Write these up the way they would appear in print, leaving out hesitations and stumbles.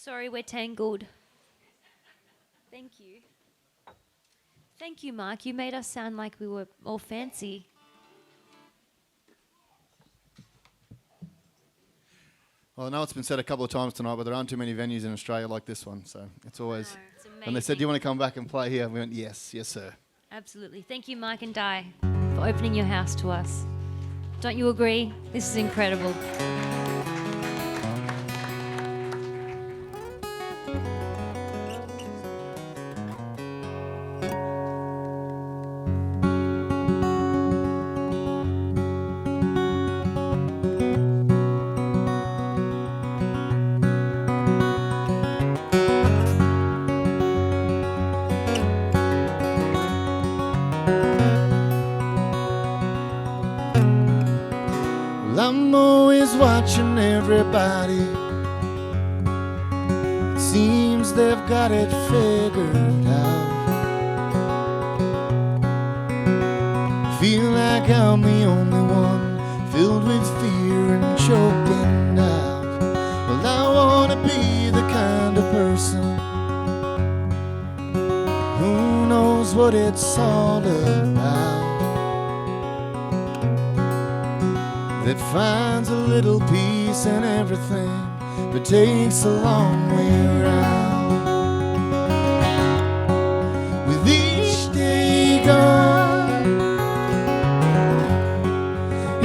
Sorry, we're tangled. Thank you. Thank you, Mark. You made us sound like we were all fancy. Well, I know it's been said a couple of times tonight, but there aren't too many venues in Australia like this one, so it's always... No, it's amazing. And they said, do you want to come back and play here? And we went, yes, yes, sir. Absolutely. Thank you, Mike and Di, for opening your house to us. Don't you agree? This is incredible. I'm always watching everybody. It seems they've got it figured out. Feel like I'm the only one filled with fear and choking out. Well, I wanna be the kind of person who knows what it's all about, that finds a little peace in everything, but takes a long way around. With each day gone,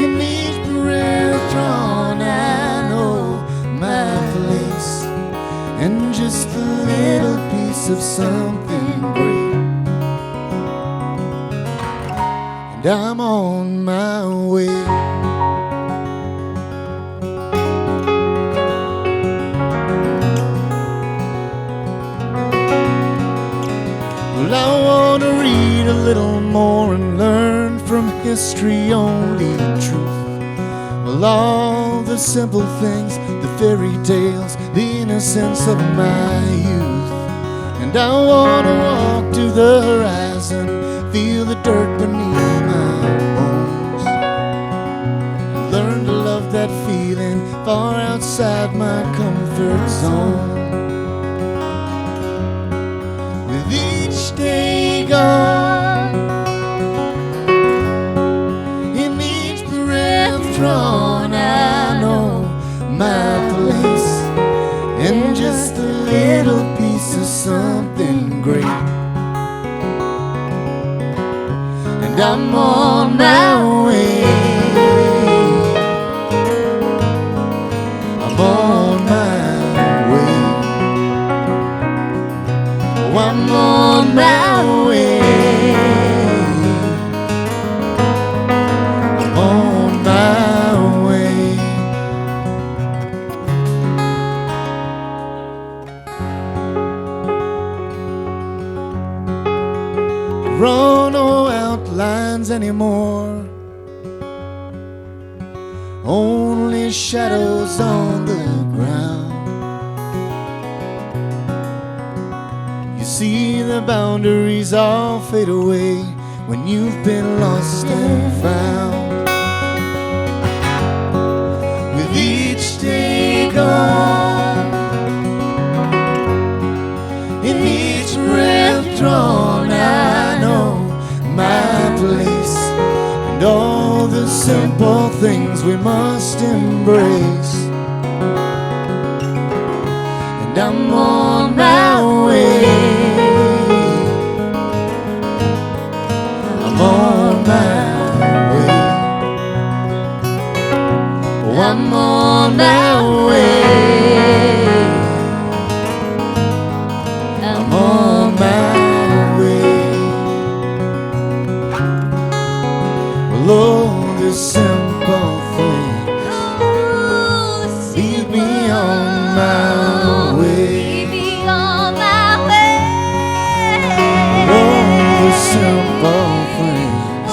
in each breath drawn, I know my place, and just a little piece of something great, and I'm on my way. Well, I want to read a little more and learn from history only truth. Well, all the simple things, the fairy tales, the innocence of my youth. And I want to walk to the horizon, feel the dirt beneath my bones, and learn to love that feeling far outside my comfort zone. With each day gone, in each breath drawn, I know my place, and just a little piece of something great, and I'm on my way. I'm on my way. Oh, I'm on my way. I'm on my way. Draw no outlines anymore, only shadows on the ground. You see the boundaries all fade away when you've been lost and found. With each day gone, in each breath drawn, I know my place, and all the simple things we must embrace, and I'm on my way. I'm on my way. Oh, I'm on my way. I'm on my way. Well, all the simple things lead me on my way. All the simple things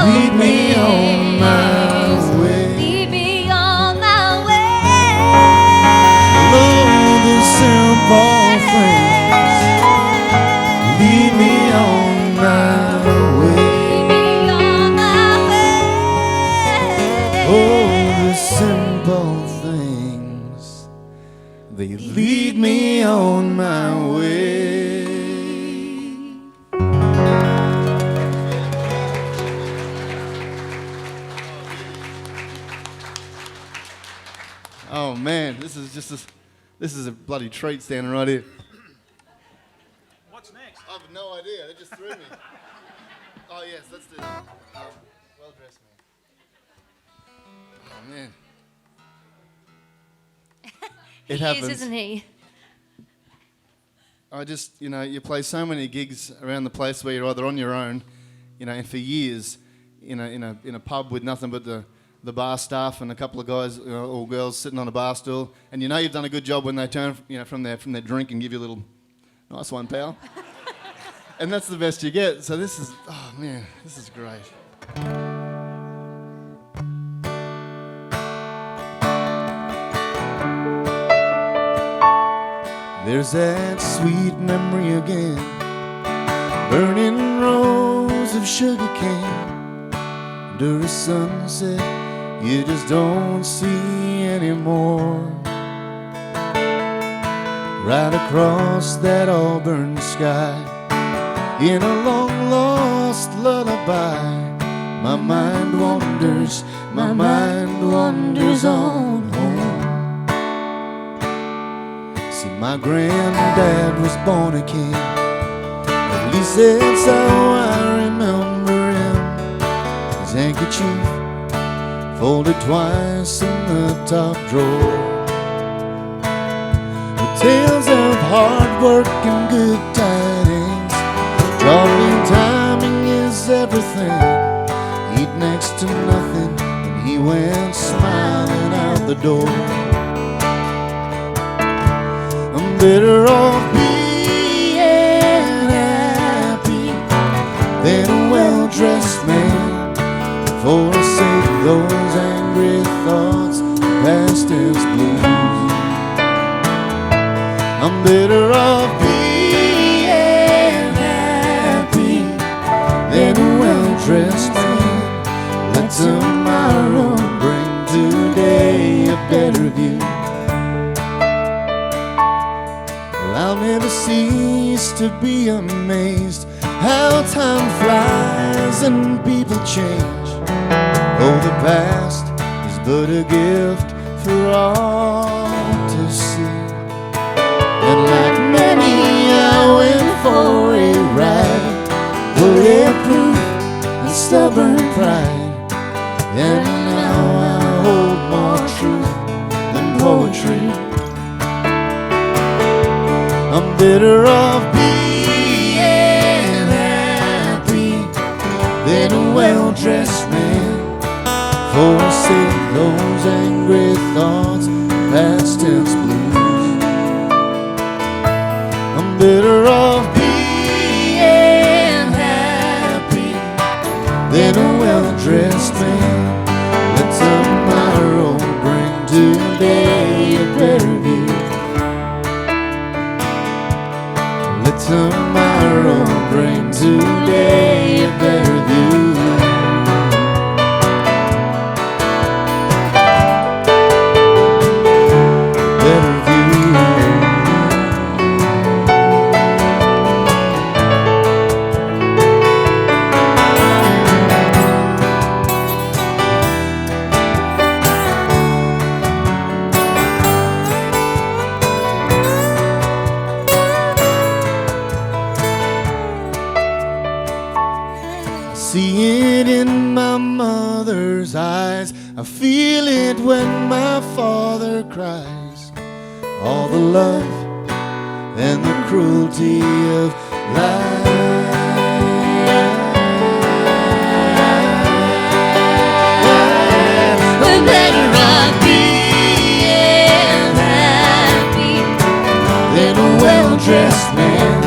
lead me on my way. they lead me on my way. Oh man, this is a bloody treat standing right here. What's next? I have no idea. They just threw me. Oh yes, let's do that. Well dressed man. Oh man. It happens. Isn't he? I just, you play so many gigs around the place where you're either on your own, and for years, in a pub with nothing but the bar staff and a couple of guys or girls sitting on a bar stool, and you've done a good job when they turn, from their drink and give you a little, nice one, pal. And that's the best you get. So this is, oh man, this is great. There's that sweet memory again, burning rows of sugar cane under a sunset you just don't see anymore. Right across that auburn sky, in a long lost lullaby, my mind wanders on home. See, my granddad was born a king, at least that's how I remember him. His handkerchief folded twice in the top drawer, with tales of hard work and good tidings. Drawing timing is everything. He'd next to nothing when he went smiling out the door. I'm better off being happy than a well-dressed man, forsake those angry thoughts, past tense blues. I'm better off being happy than a well-dressed man. Let tomorrow bring today a better view. Well, I'll never cease to be amazed how time flies and people change. Oh, the past is but a gift for all to see. And like many, I went for a ride, bulletproof and stubborn pride. And now I hold more truth than poetry. I'm better off being happy than a well-dressed man. Forsake those angry thoughts, past tense blues. I'm better off being happy than a well-dressed man. Let tomorrow bring today a better view. Let tomorrow bring today a better view. See it in my mother's eyes, I feel it when my father cries. All the love and the cruelty of life. The better off being happy than a well-dressed man.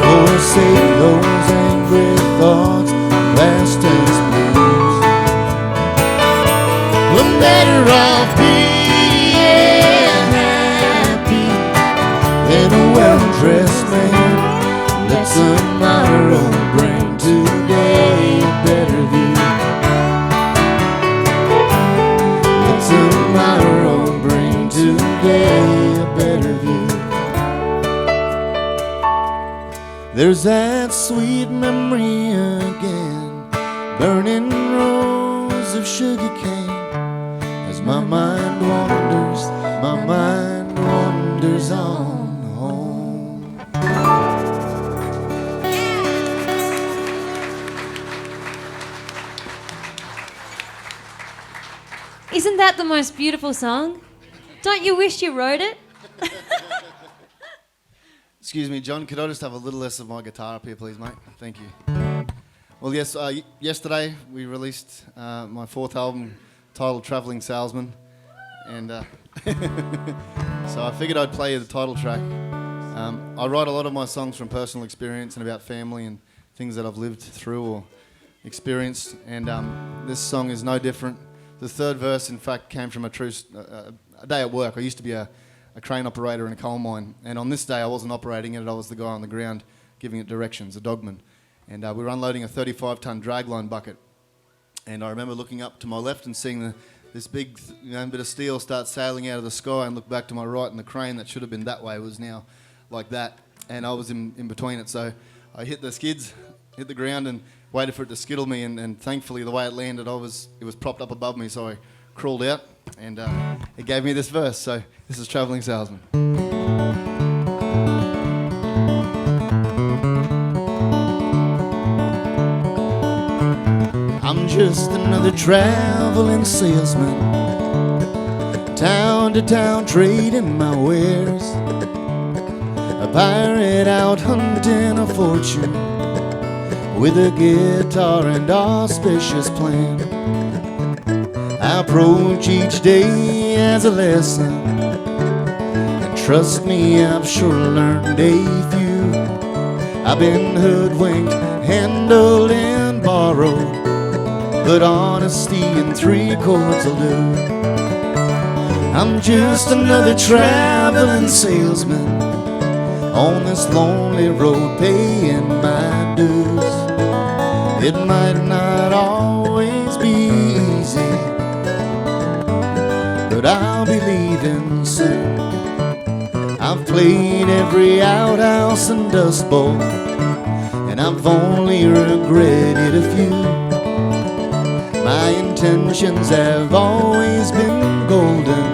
Forsake those angry thoughts, past tense blues. We're better off being happy than a well-dressed man. Let tomorrow bring today a better view. Let tomorrow bring today a better view. There's that sweet memory again, burning rows of sugar cane. As my mind wanders on home. Isn't that the most beautiful song? Don't you wish you wrote it? Excuse me, John, could I just have a little less of my guitar up here, please, mate? Thank you. Well, yes, yesterday we released my fourth album titled Travelling Salesman, and so I figured I'd play you the title track. I write a lot of my songs from personal experience and about family and things that I've lived through or experienced, and this song is no different. The third verse, in fact, came from a day at work. I used to be a crane operator in a coal mine, and on this day I wasn't operating it, I was the guy on the ground giving it directions, a dogman. And we were unloading a 35-ton dragline bucket, and I remember looking up to my left and seeing this big bit of steel start sailing out of the sky, and look back to my right, and the crane that should have been that way was now like that, and I was in between it. So I hit the skids, hit the ground, and waited for it to skittle me, and thankfully the way it landed, it was propped up above me, so I crawled out, and it gave me this verse. So this is Travelling Salesman. I'm just another traveling salesman, town to town trading my wares, a pirate out hunting a fortune with a guitar and auspicious plan. I approach each day as a lesson, and trust me, I've sure learned a few. I've been hoodwinked, handled and borrowed, but honesty in 3 chords will do. I'm just another traveling salesman on this lonely road paying my dues. It might not always be easy, but I'll be leaving soon. I've played every outhouse and dust bowl, and I've only regretted a few. My intentions have always been golden,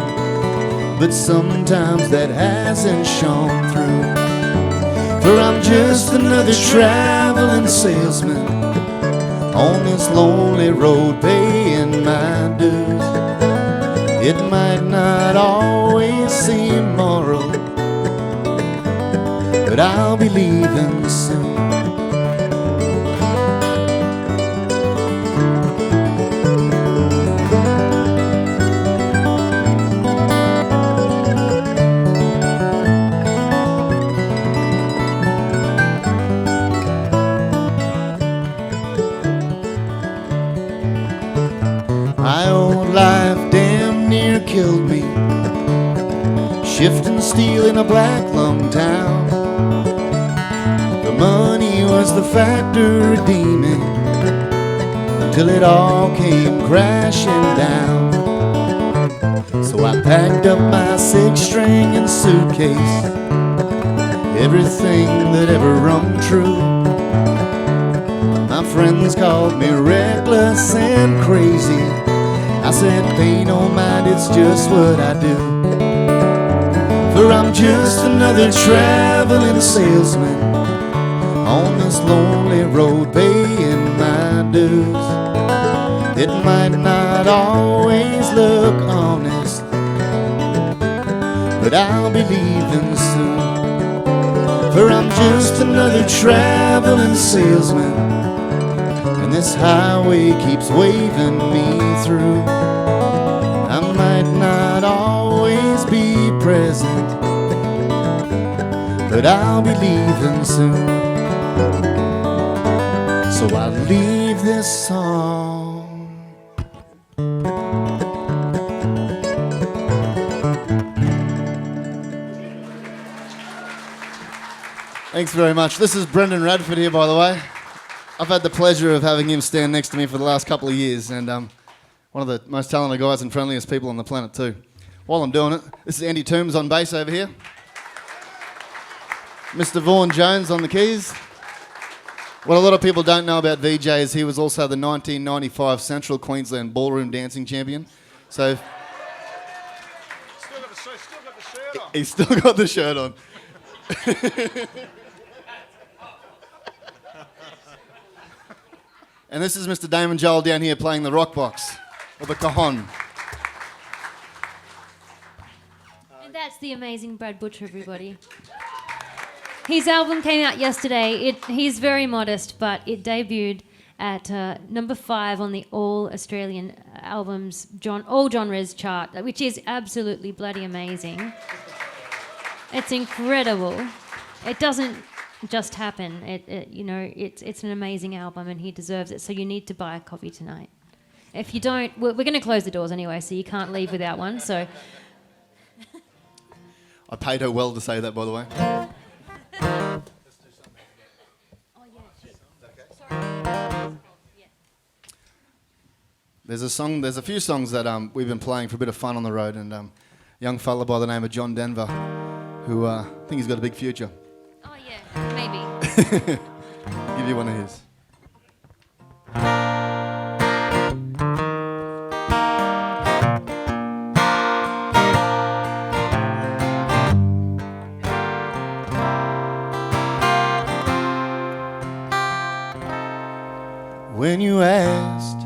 but sometimes that hasn't shone through. For I'm just another traveling salesman on this lonely road paying my dues. It might not always seem moral, but I'll be leaving soon. My old life damn near killed me, shifting steel in a black lung town. The money was the factor redeeming, until it all came crashing down. So I packed up my 6-string and suitcase, everything that ever rung true. My friends called me reckless and crazy. I said, pay no mind, it's just what I do. For I'm just another traveling salesman on this lonely road paying my dues. It might not always look honest, but I'll be leaving soon. For I'm just another traveling salesman, and this highway keeps waving me through. I might not always be present, but I'll be leaving soon. So I leave this song Thanks very much. This is Brendan Radford here, by the way. I've had the pleasure of having him stand next to me for the last couple of years, and one of the most talented guys and friendliest people on the planet too. While I'm doing it, this is Andy Toombs on bass over here. Mr. Vaughan Jones on the keys. What a lot of people don't know about VJ is he was also the 1995 Central Queensland Ballroom Dancing Champion. So Still got the shirt on. he's still got the shirt on. And this is Mr. Damon Joel down here playing the rock box, or the cajon. And that's the amazing Brad Butcher, everybody. His album came out yesterday. He's very modest, but it debuted at number 5 on the All Australian Albums All Genres chart, which is absolutely bloody amazing. It's incredible. It doesn't just happen. It's an amazing album, and he deserves it. So you need to buy a copy tonight. If you don't, we're going to close the doors anyway, so you can't leave without one. So I paid her well to say that, by the way. There's a few songs that we've been playing for a bit of fun on the road, and a young fella by the name of John Denver, who I think he's got a big future. Oh yeah, maybe. Give you one of his. When you asked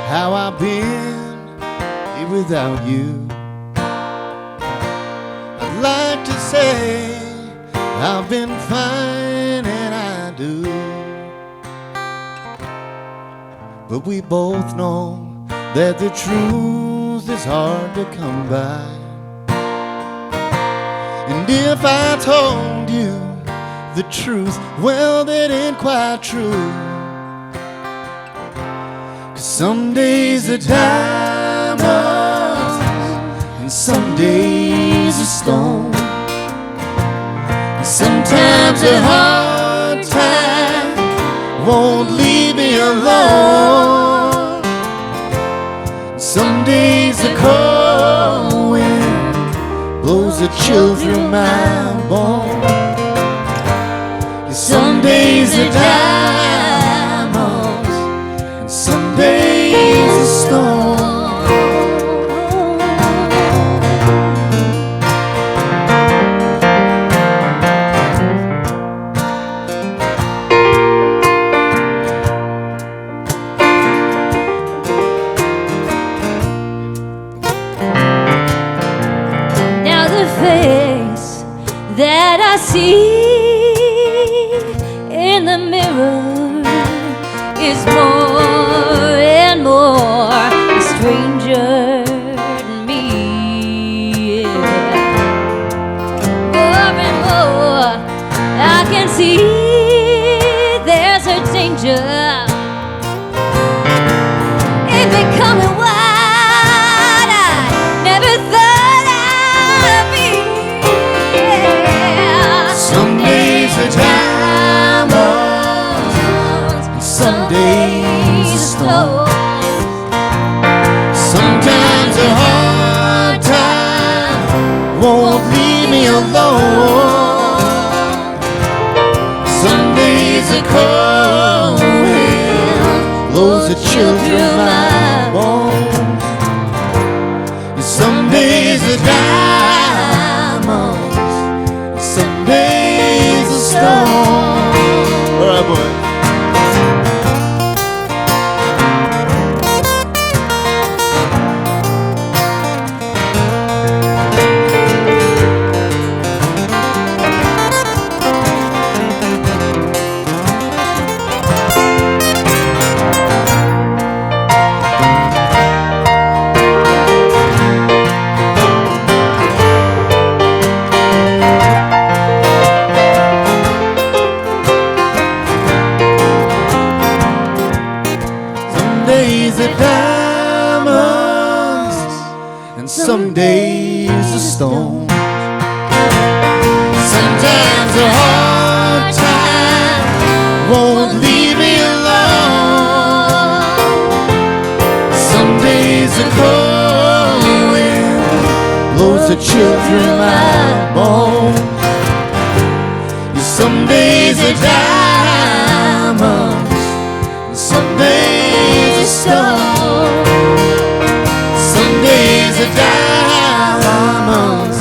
how I've been here without you, I'd like to say I've been fine, and I do. But we both know that the truth is hard to come by. And if I told you the truth, well, that ain't quite true. Some days are diamonds, and some days are stone. And sometimes a hard time won't leave me alone. Some days a cold wind blows a chill through my bones. Some days are diamonds, and some days a storm. Now the face that I see in the mirror is more and more a stranger to me. More and more I can see there's a danger in becoming what I never thought I'd be. Some days are diamonds, and some days are stone. Sometimes a hard time won't leave me alone. Some days a cold wind blows a chill through my bones. And some days are diamonds, some days a stone. All right, boy. Some days a stone. Sometimes a hard time won't leave me alone. Some days a cold wind to chill through my bones. Some days are diamonds, some days are stone. Some days are diamonds,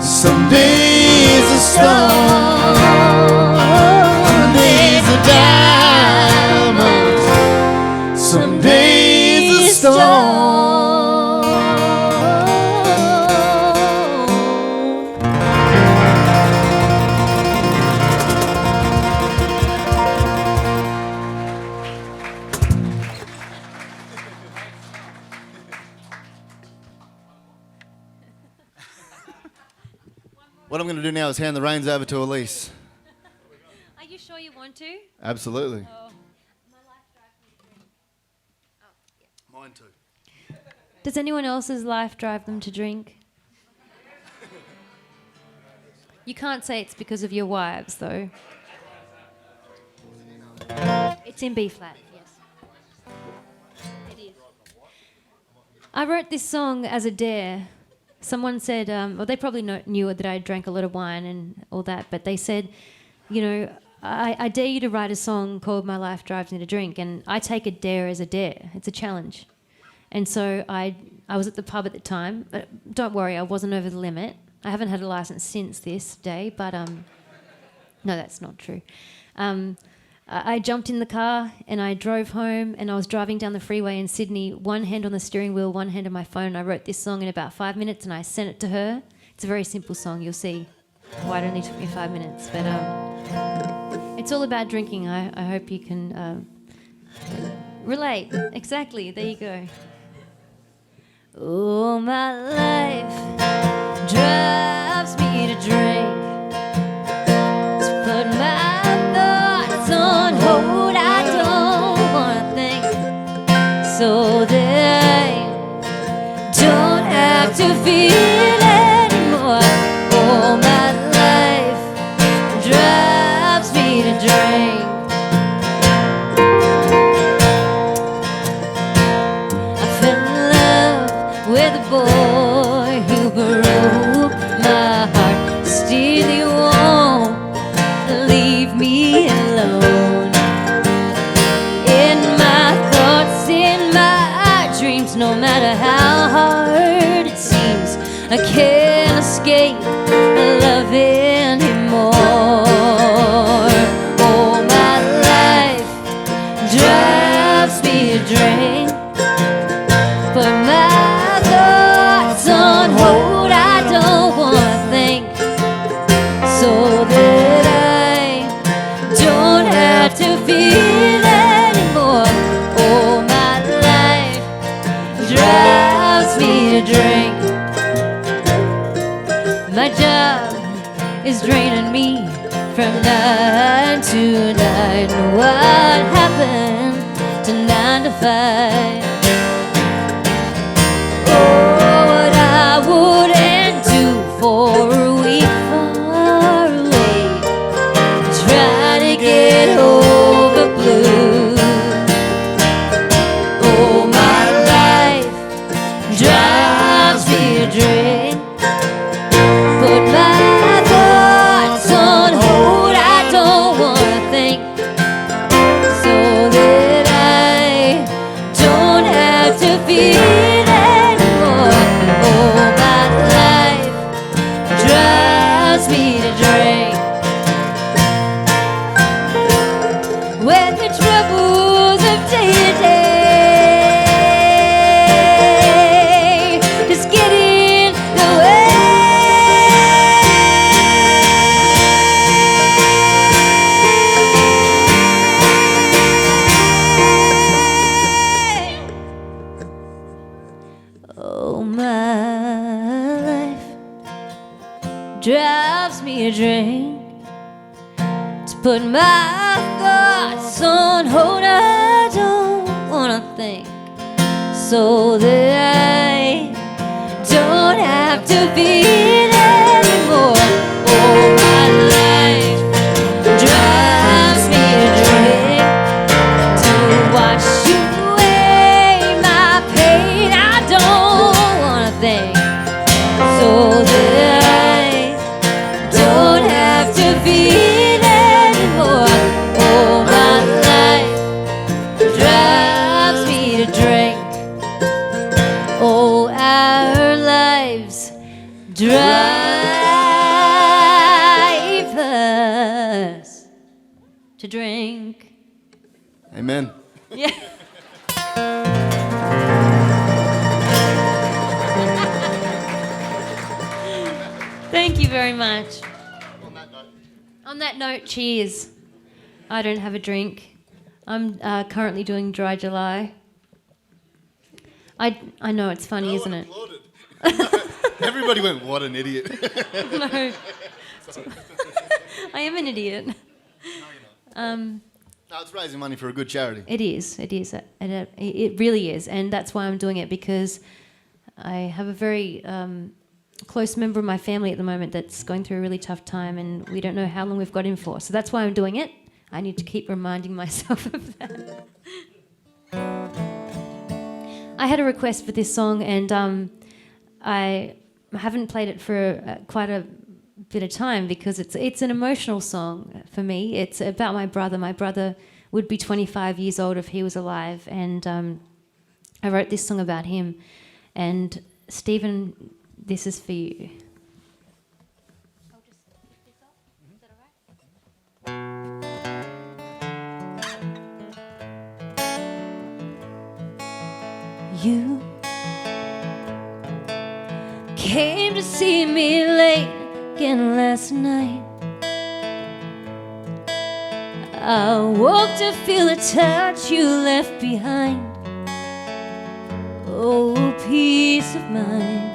some days are stone. Some days are diamonds, some days are stone. What I'm going to do now is hand the reins over to Aleyce. Are you sure you want to? Absolutely. Oh. Mine too. Does anyone else's life drive them to drink? You can't say it's because of your wives, though. It's in B flat, yes. It is. I wrote this song as a dare. Someone said, well, they probably knew that I drank a lot of wine and all that, but they said, you know, I dare you to write a song called My Life Drives Me to Drink, and I take a dare as a dare. It's a challenge. And so I was at the pub at the time. But don't worry, I wasn't over the limit. I haven't had a license since this day, but no, that's not true. I jumped in the car and I drove home, and I was driving down the freeway in Sydney, one hand on the steering wheel, one hand on my phone. I wrote this song in about 5 minutes and I sent it to her. It's a very simple song. You'll see why it only took me 5 minutes. But it's all about drinking. I hope you can relate. Exactly. There you go. Oh, my life drives me to drink, to put my thoughts on hold. I don't wanna think, so that I don't have to feel anymore. Oh, my life drives me to drink. I fell in love with a boy who broke my heart. Still he won't leave me alone. In my thoughts, in my dreams, no matter how hard it seems, I can't escape love anymore. Oh, my life drives me to drink, but my thoughts on hold. I don't wanna think, so that I don't have to feel anymore. Oh, my life drives me to drink. My job is draining me from 9 to 9. What happened to 9 to 5? What I wouldn't do for a week far away, try to get over blue. Oh, my life drives me to drink, put my thoughts on hold. I don't wanna think, so that I don't have to feel anymore. Oh, my life drives me to drink. When the troubles of day to day just get in the way. Oh, my life drives me to drink, to put my thoughts on hold. I don't wanna think, so that I don't have to feel anymore. Oh, my life drives me to drink, to wash away my pain. I don't wanna think, so to drink. Amen. Yeah. Thank you very much. On that note, cheers. I don't have a drink. I'm currently doing Dry July. I know it's funny, isn't it? Everybody went, what an idiot. No. I am an idiot. No, you're not. No, it's raising money for a good charity. It is. It really is. And that's why I'm doing it, because I have a very close member of my family at the moment that's going through a really tough time, and we don't know how long we've got him for. So that's why I'm doing it. I need to keep reminding myself of that. I had a request for this song, and I haven't played it for quite a bit of time because it's an emotional song for me. It's about my brother. My brother would be 25 years old if he was alive, and I wrote this song about him. And Stephen, this is for you. I'll just lift this up. Is that all right? You came to see me late again last night. I woke to feel the touch you left behind. Oh, peace of mind.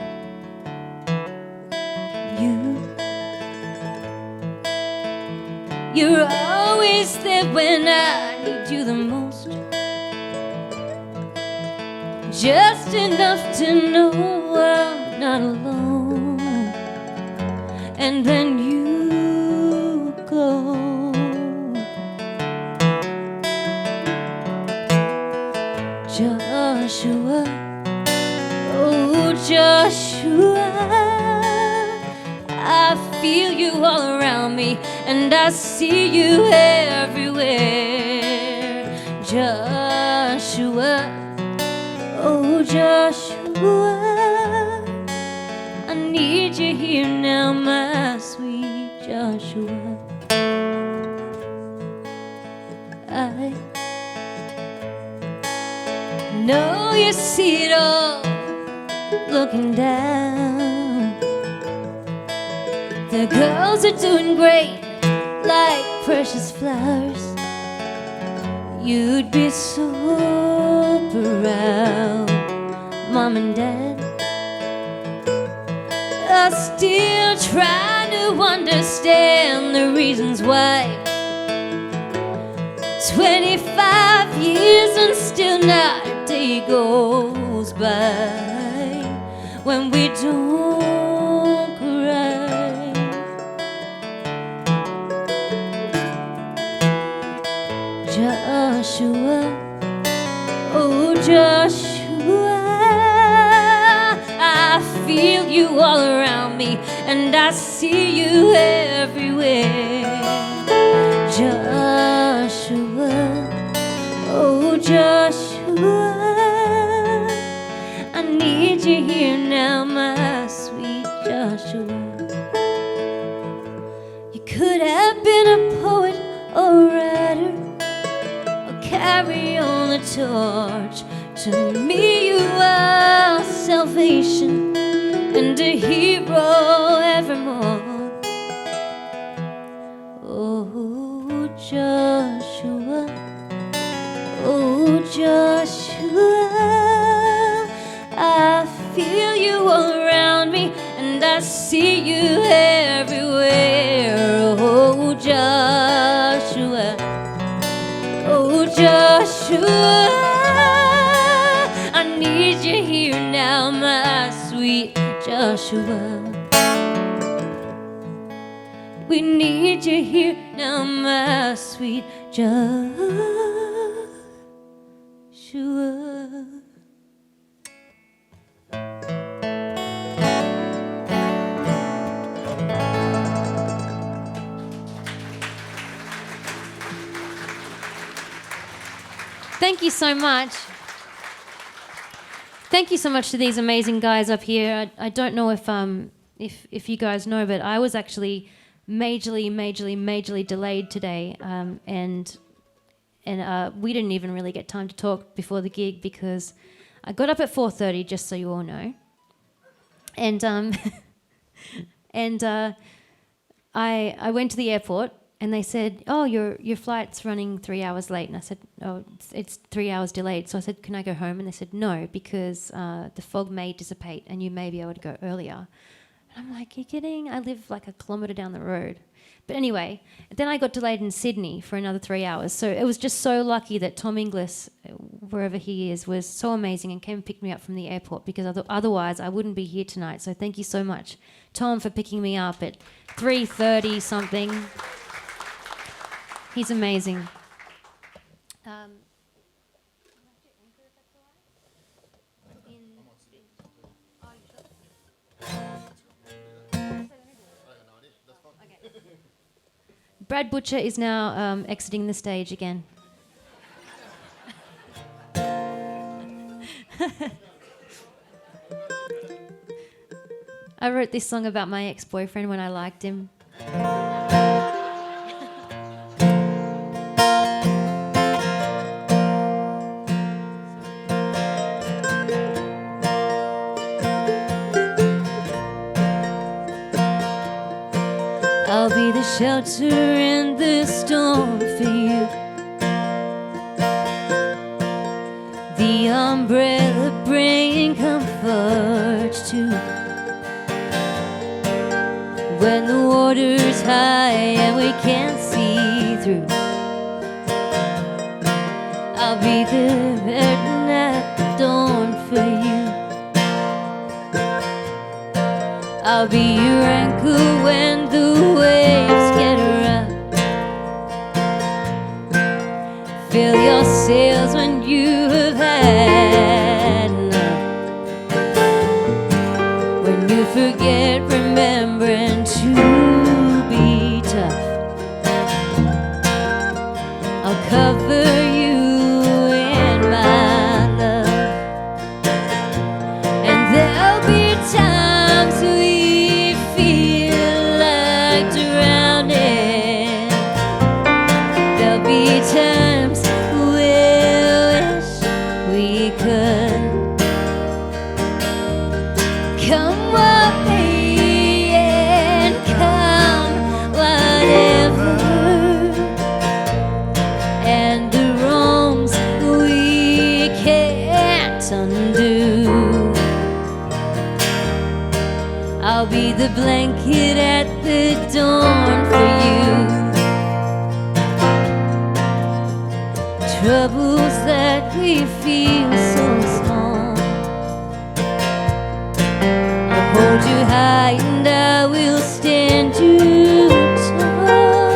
You're always there when I need you the most. Just enough to know I'm not alone. And then you go. Joshua, oh Joshua, I feel you all around me, and I see you everywhere. Joshua, oh Joshua, I need you here now, my sweet Joshua. I know you see it all looking down. The girls are doing great, like precious flowers. You'd be so proud. Mom and Dad are still trying to understand the reasons why. 25 years and still not a day goes by when we don't cry. Joshua, oh Joshua, I feel you all around me, and I see you everywhere. Joshua, oh Joshua, I need you here now, my sweet Joshua. You could have been a poet or writer, or carry on the torch. To me you are salvation and a hero evermore. Oh Joshua, oh Joshua, I feel you all around me, and I see you everywhere. Oh Joshua, oh Joshua, I need you here now, my sweet Joshua. We need you here now, my sweet Joshua. Thank you so much. Thank you so much to these amazing guys up here. I don't know if you guys know, but I was actually majorly delayed today, and we didn't even really get time to talk before the gig because I got up at 4:30, just so you all know, and I went to the airport and they said, "Oh, your flight's running 3 hours late," and I said, "Oh, it's 3 hours delayed." So I said, "Can I go home?" And they said, "No, because the fog may dissipate and you may be able to go earlier." I'm like, "You're kidding? I live like a kilometre down the road." But anyway, then I got delayed in Sydney for another 3 hours. So it was just so lucky that Tom Inglis, wherever he is, was so amazing and came and picked me up from the airport, because otherwise I wouldn't be here tonight. So thank you so much, Tom, for picking me up at 3:30 something. He's amazing. Brad Butcher is now exiting the stage again. I wrote this song about my ex-boyfriend when I liked him. I'll be the shelter in the storm for you, the umbrella bringing comfort to. When the water's high and we can't see through, I'll be the curtain at the dawn for you. I'll be your anchor when the waves get rough. Fill your sails when you have had enough. When you forget remembering to be tough, I'll cover you in my love. And there'll be times we feel like drowning. There'll be times we'll wish we could. Come what may and come whatever, and the wrongs we can't undo. I'll be the blanket at the dawn for you. Troubles that we feel so small, I'll hold you high and I will stand you tall.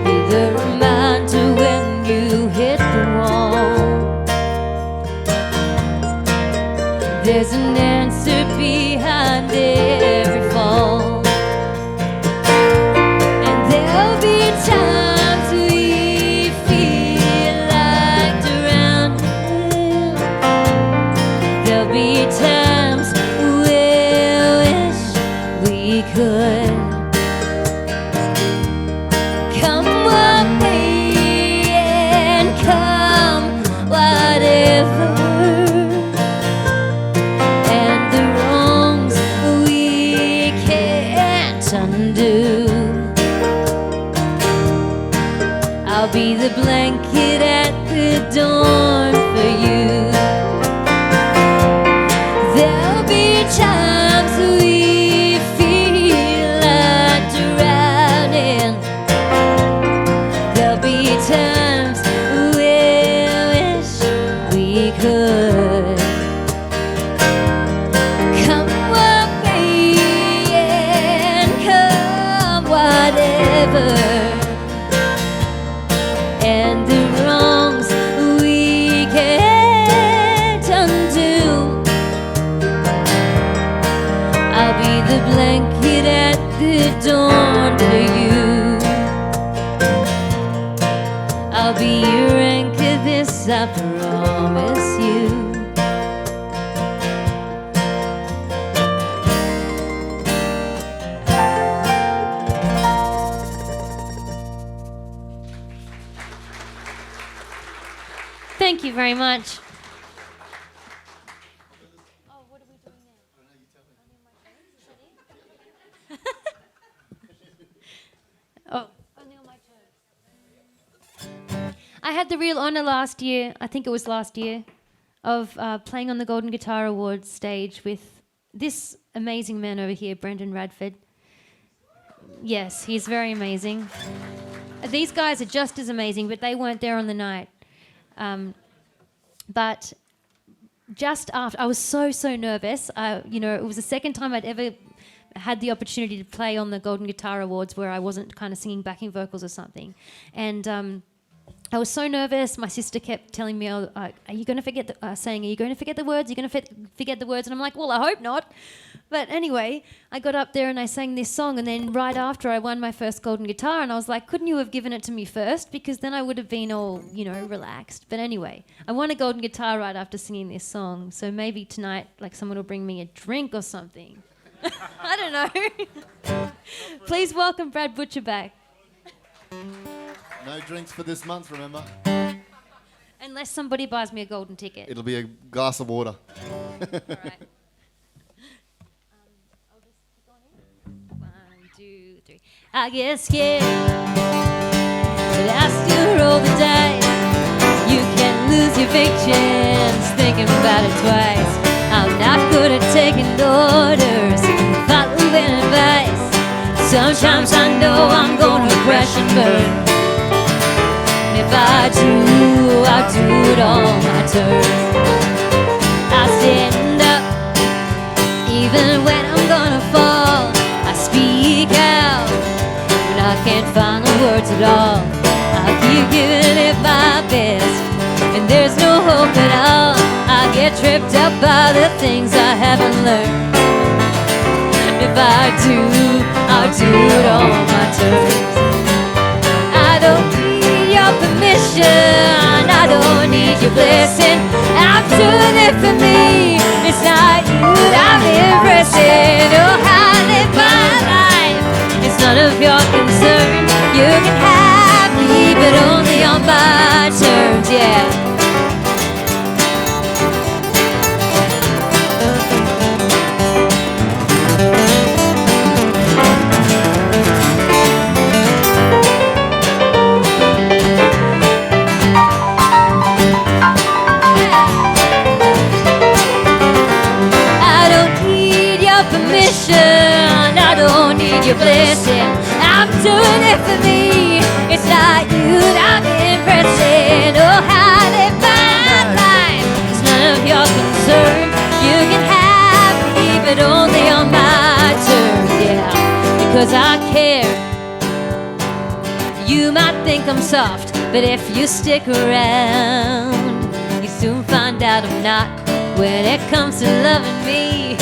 Be the reminder when you hit the wall. There's an answer behind every fall. And there'll be times we feel like drowning. There'll be times we'll wish we could. Come what may and come whatever, and the wrongs we can't undo. I'll be the blanket at the dawn for you. There'll be times we feel like drowning. There'll be times we'll wish we could. Come what may and come whatever, and the wrongs we can't undo. I'll be the blanket at the dawn for you. I'll be your anchor, this I promise you. Thank you very much. Oh, what are we doing now? Oh, only on my turn. I had the real honour last year, I think it was last year, of playing on the Golden Guitar Awards stage with this amazing man over here, Brendan Radford. Yes, he's very amazing. These guys are just as amazing, but they weren't there on the night. But just after, I was so nervous. It was the second time I'd ever had the opportunity to play on the Golden Guitar Awards where I wasn't kind of singing backing vocals or something. And I was so nervous. My sister kept telling me, are you going to forget the words? Are you going to forget the words? And I'm like, well, I hope not. But anyway, I got up there and I sang this song, and then right after I won my first golden guitar, and I was like, couldn't you have given it to me first? Because then I would have been all, relaxed. But anyway, I won a golden guitar right after singing this song. So maybe tonight, someone will bring me a drink or something. I don't know. Please welcome Brad Butcher back. No drinks for this month, remember? Unless somebody buys me a golden ticket. It'll be a glass of water. All right. I'll just keep going in. 1, 2, 3. I get scared, but I still roll the dice. You can lose your big chance thinking about it twice. I'm not good at taking orders, following advice. Sometimes I know I'm gonna crash and burn. If I do, I'll do it on my terms. I stand up, even when I'm gonna fall. I speak out, when I can't find the words at all. I keep giving it my best, and there's no hope at all. I get tripped up by the things I haven't learned. If I do, I'll do it on my terms. I don't need your permission, I don't need your blessing. I'm doing it for me, it's not you that I'm impressing. Oh, how I live my life, it's none of your concern. You can have me, but only on my terms, yeah. I don't need your blessing. I'm doing it for me, it's not you that I'm impressing. Oh, how I live my life, it's none of your concern. You can have me, but only on my terms, yeah. Because I care. You might think I'm soft, but if you stick around, you soon find out I'm not. When it comes to loving me,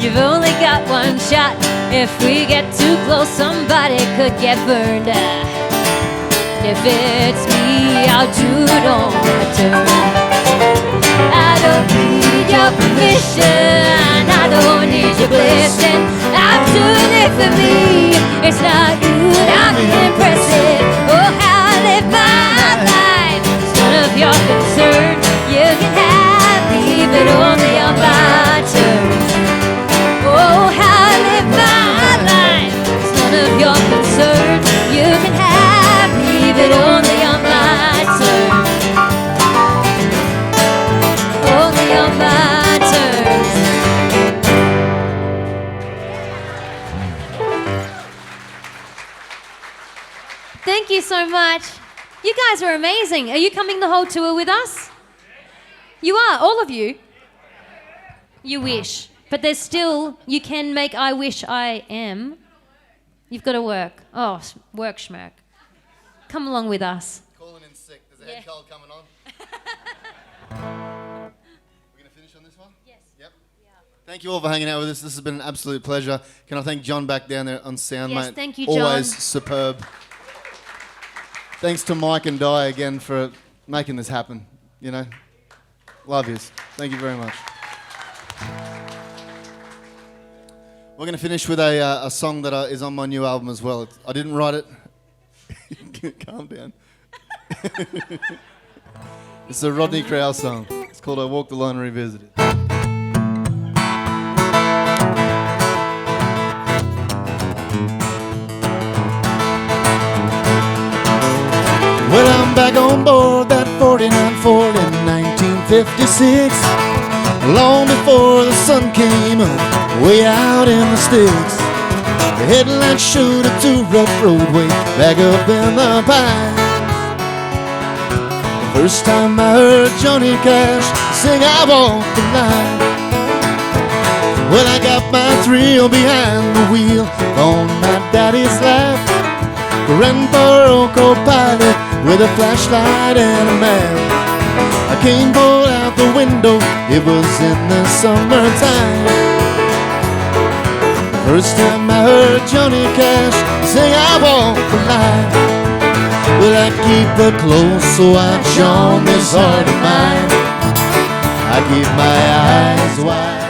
you've only got one shot. If we get too close, somebody could get burned. If it's me, I'll do it on my terms. I don't need your permission, I don't need your blessing. I'm doing it for me, it's not you that I'm impressing. Oh, how I live my life, it's none of your concern. You can have me, but only on my terms. Oh, how I live my life, it's none of your concern. You can have me, but only on my terms. Only on my terms. Thank you so much. You guys are amazing. Are you coming the whole tour with us? You are, all of you? You wish. But there's still, you can make I Wish I Am. You've got to work. Oh, work schmirk. Come along with us. Calling in sick. There's a head cold coming on. We're going to finish on this one? Yes. Yep. Yeah. Thank you all for hanging out with us. This has been an absolute pleasure. Can I thank John back down there on sound, Yes, mate? thank you, John. Always superb. Thanks to Mike and Di again for making this happen, Love yous. Thank you very much. We're going to finish with a song that is on my new album as well. I didn't write it. Calm down. It's a Rodney Crowell song. It's called I Walk the Line Revisited. Well, I'm back on board that 49 Ford in 1956, long before the sun came up, way out in the sticks. The headlights showed a two-rough roadway back up in the pines. The first time I heard Johnny Cash sing I Walk the Line, well, I got my thrill behind the wheel on my daddy's lap. Ran for old co-pilot with a flashlight and a map. I came pulled out the window, it was in the summertime. First time I heard Johnny Cash sing I Walk the Line. Well, I keep her close so I charm this heart of mine. I keep my eyes wide.